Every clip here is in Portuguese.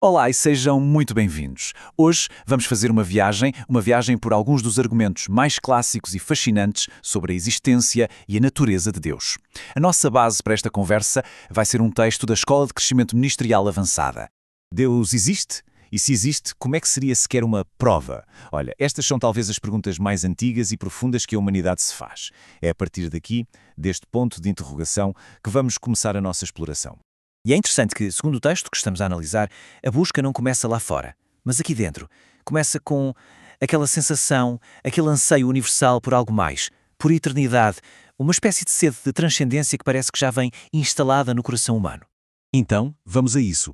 Olá e sejam muito bem-vindos. Hoje vamos fazer uma viagem por alguns dos argumentos mais clássicos e fascinantes sobre a existência e a natureza de Deus. A nossa base para esta conversa vai ser um texto da Escola de Crescimento Ministerial Avançada. Deus existe? E se existe, como é que seria sequer uma prova? Olha, estas são talvez as perguntas mais antigas e profundas que a humanidade se faz. É a partir daqui, deste ponto de interrogação, que vamos começar a nossa exploração. E é interessante que, segundo o texto que estamos a analisar, a busca não começa lá fora, mas aqui dentro. Começa com aquela sensação, aquele anseio universal por algo mais, por eternidade, uma espécie de sede de transcendência que parece que já vem instalada no coração humano. Então, vamos a isso.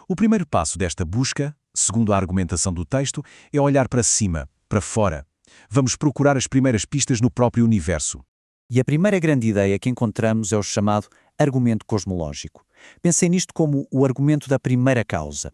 O primeiro passo desta busca, segundo a argumentação do texto, é olhar para cima, para fora. Vamos procurar as primeiras pistas no próprio universo. E a primeira grande ideia que encontramos é o chamado argumento cosmológico. Pensem nisto como o argumento da primeira causa.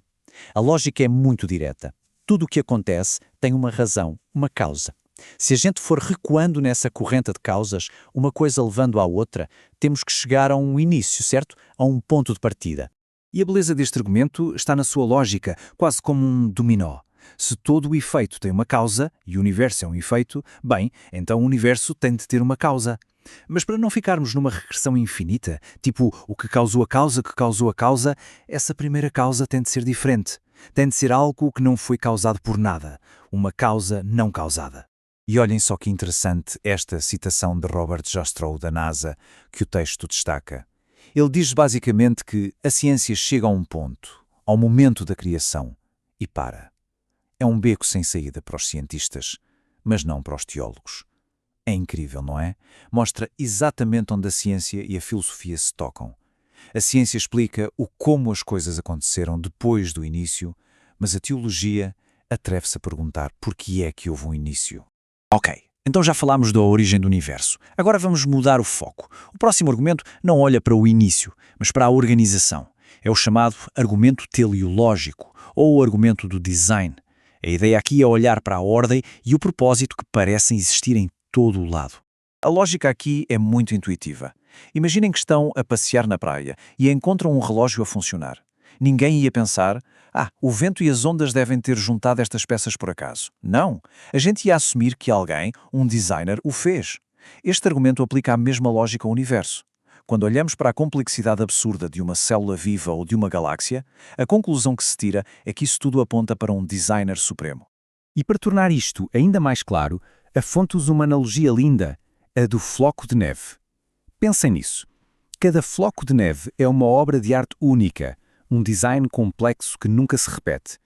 A lógica é muito direta. Tudo o que acontece tem uma razão, uma causa. Se a gente for recuando nessa corrente de causas, uma coisa levando à outra, temos que chegar a um início, certo? A um ponto de partida. E a beleza deste argumento está na sua lógica, quase como um dominó. Se todo o efeito tem uma causa, e o universo é um efeito, bem, então o universo tem de ter uma causa. Mas para não ficarmos numa regressão infinita, tipo o que causou a causa, essa primeira causa tem de ser diferente. Tem de ser algo que não foi causado por nada, uma causa não causada. E olhem só que interessante esta citação de Robert Jastrow da NASA, que o texto destaca. Ele diz basicamente que a ciência chega a um ponto, ao momento da criação, e para. É um beco sem saída para os cientistas, mas não para os teólogos. É incrível, não é? Mostra exatamente onde a ciência e a filosofia se tocam. A ciência explica o como as coisas aconteceram depois do início, mas a teologia atreve-se a perguntar por que é que houve um início. Ok, então já falámos da origem do universo. Agora vamos mudar o foco. O próximo argumento não olha para o início, mas para a organização. É o chamado argumento teleológico, ou o argumento do design. A ideia aqui é olhar para a ordem e o propósito que parecem existir em todo o lado. A lógica aqui é muito intuitiva. Imaginem que estão a passear na praia e encontram um relógio a funcionar. Ninguém ia pensar, o vento e as ondas devem ter juntado estas peças por acaso. Não. A gente ia assumir que alguém, um designer, o fez. Este argumento aplica a mesma lógica ao universo. Quando olhamos para a complexidade absurda de uma célula viva ou de uma galáxia, a conclusão que se tira é que isso tudo aponta para um designer supremo. E para tornar isto ainda mais claro, a fonte usa uma analogia linda, a do floco de neve. Pensem nisso. Cada floco de neve é uma obra de arte única, um design complexo que nunca se repete.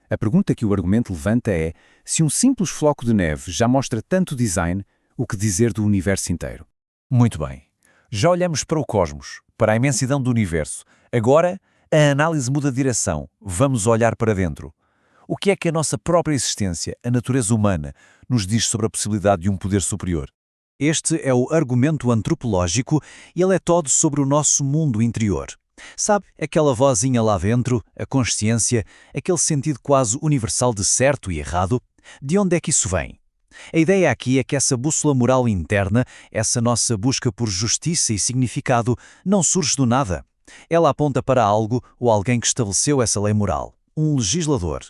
A pergunta que o argumento levanta é, se um simples floco de neve já mostra tanto design, o que dizer do universo inteiro? Muito bem. Já olhamos para o cosmos, para a imensidão do universo. Agora, a análise muda de direção. Vamos olhar para dentro. O que é que a nossa própria existência, a natureza humana, nos diz sobre a possibilidade de um poder superior? Este é o argumento antropológico e ele é todo sobre o nosso mundo interior. Sabe, aquela vozinha lá dentro, a consciência, aquele sentido quase universal de certo e errado? De onde é que isso vem? A ideia aqui é que essa bússola moral interna, essa nossa busca por justiça e significado, não surge do nada. Ela aponta para algo ou alguém que estabeleceu essa lei moral, um legislador.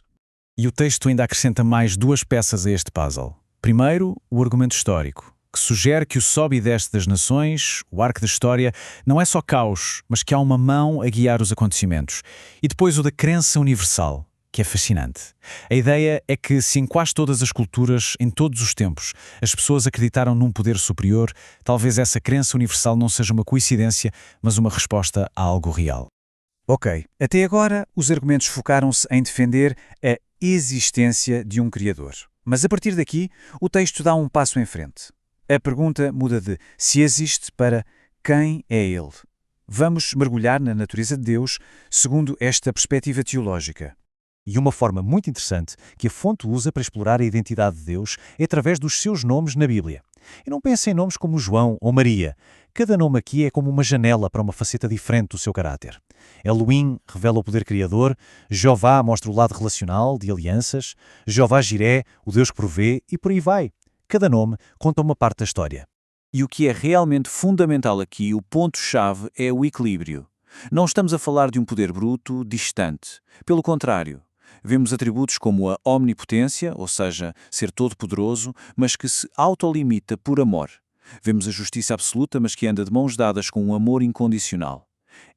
E o texto ainda acrescenta mais duas peças a este puzzle. Primeiro, o argumento histórico, que sugere que o sobe e desce das nações, o arco da história, não é só caos, mas que há uma mão a guiar os acontecimentos. E depois o da crença universal, que é fascinante. A ideia é que, se em quase todas as culturas, em todos os tempos, as pessoas acreditaram num poder superior, talvez essa crença universal não seja uma coincidência, mas uma resposta a algo real. Ok, até agora os argumentos focaram-se em defender a existência de um Criador. Mas a partir daqui, o texto dá um passo em frente. A pergunta muda de se existe para quem é Ele. Vamos mergulhar na natureza de Deus segundo esta perspectiva teológica. E uma forma muito interessante que a fonte usa para explorar a identidade de Deus é através dos seus nomes na Bíblia. E não pensem em nomes como João ou Maria. Cada nome aqui é como uma janela para uma faceta diferente do seu caráter. Elohim revela o poder criador, Jeová mostra o lado relacional, de alianças, Jeová-Jiré, o Deus que provê, e por aí vai. Cada nome conta uma parte da história. E o que é realmente fundamental aqui, o ponto-chave, é o equilíbrio. Não estamos a falar de um poder bruto, distante. Pelo contrário, vemos atributos como a omnipotência, ou seja, ser todo-poderoso, mas que se autolimita por amor. Vemos a justiça absoluta, mas que anda de mãos dadas com um amor incondicional.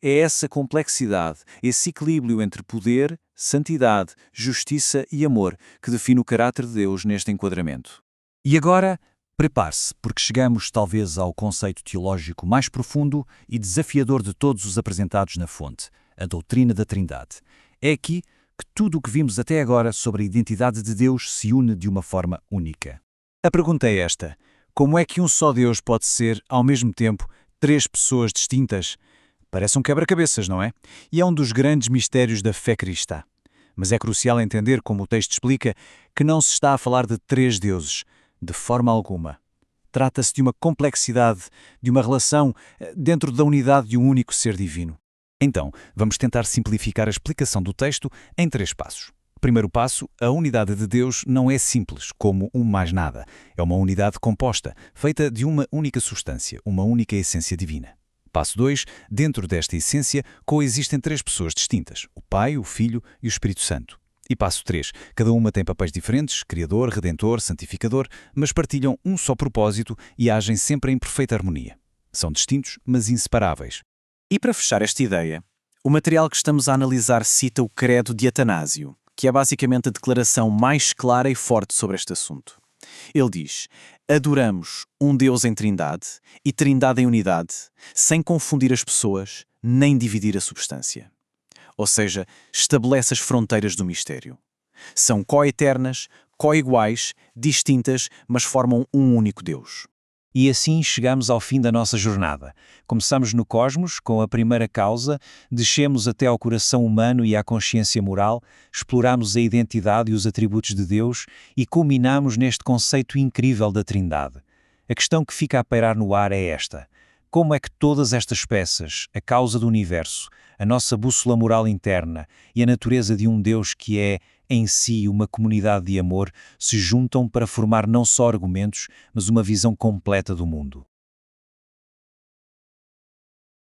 É essa complexidade, esse equilíbrio entre poder, santidade, justiça e amor que define o caráter de Deus neste enquadramento. E agora, prepare-se, porque chegamos talvez ao conceito teológico mais profundo e desafiador de todos os apresentados na fonte, a doutrina da Trindade. É aqui que tudo o que vimos até agora sobre a identidade de Deus se une de uma forma única. A pergunta é esta: como é que um só Deus pode ser, ao mesmo tempo, três pessoas distintas? Parece um quebra-cabeças, não é? E é um dos grandes mistérios da fé cristã. Mas é crucial entender, como o texto explica, que não se está a falar de três deuses, de forma alguma. Trata-se de uma complexidade, de uma relação dentro da unidade de um único ser divino. Então, vamos tentar simplificar a explicação do texto em 3 passos. Primeiro passo, a unidade de Deus não é simples, como um mais nada. É uma unidade composta, feita de uma única substância, uma única essência divina. Passo 2, dentro desta essência coexistem 3 pessoas distintas, o Pai, o Filho e o Espírito Santo. E passo 3, cada uma tem papéis diferentes, Criador, Redentor, Santificador, mas partilham um só propósito e agem sempre em perfeita harmonia. São distintos, mas inseparáveis. E para fechar esta ideia, o material que estamos a analisar cita o Credo de Atanásio, que é basicamente a declaração mais clara e forte sobre este assunto. Ele diz: adoramos um Deus em Trindade e Trindade em unidade, sem confundir as pessoas, nem dividir a substância. Ou seja, estabelece as fronteiras do mistério. São coeternas, coiguais, distintas, mas formam um único Deus. E assim chegamos ao fim da nossa jornada. Começamos no cosmos, com a primeira causa, descemos até ao coração humano e à consciência moral, exploramos a identidade e os atributos de Deus e culminamos neste conceito incrível da Trindade. A questão que fica a pairar no ar é esta: como é que todas estas peças, a causa do universo, a nossa bússola moral interna e a natureza de um Deus que é, em si, uma comunidade de amor, se juntam para formar não só argumentos, mas uma visão completa do mundo?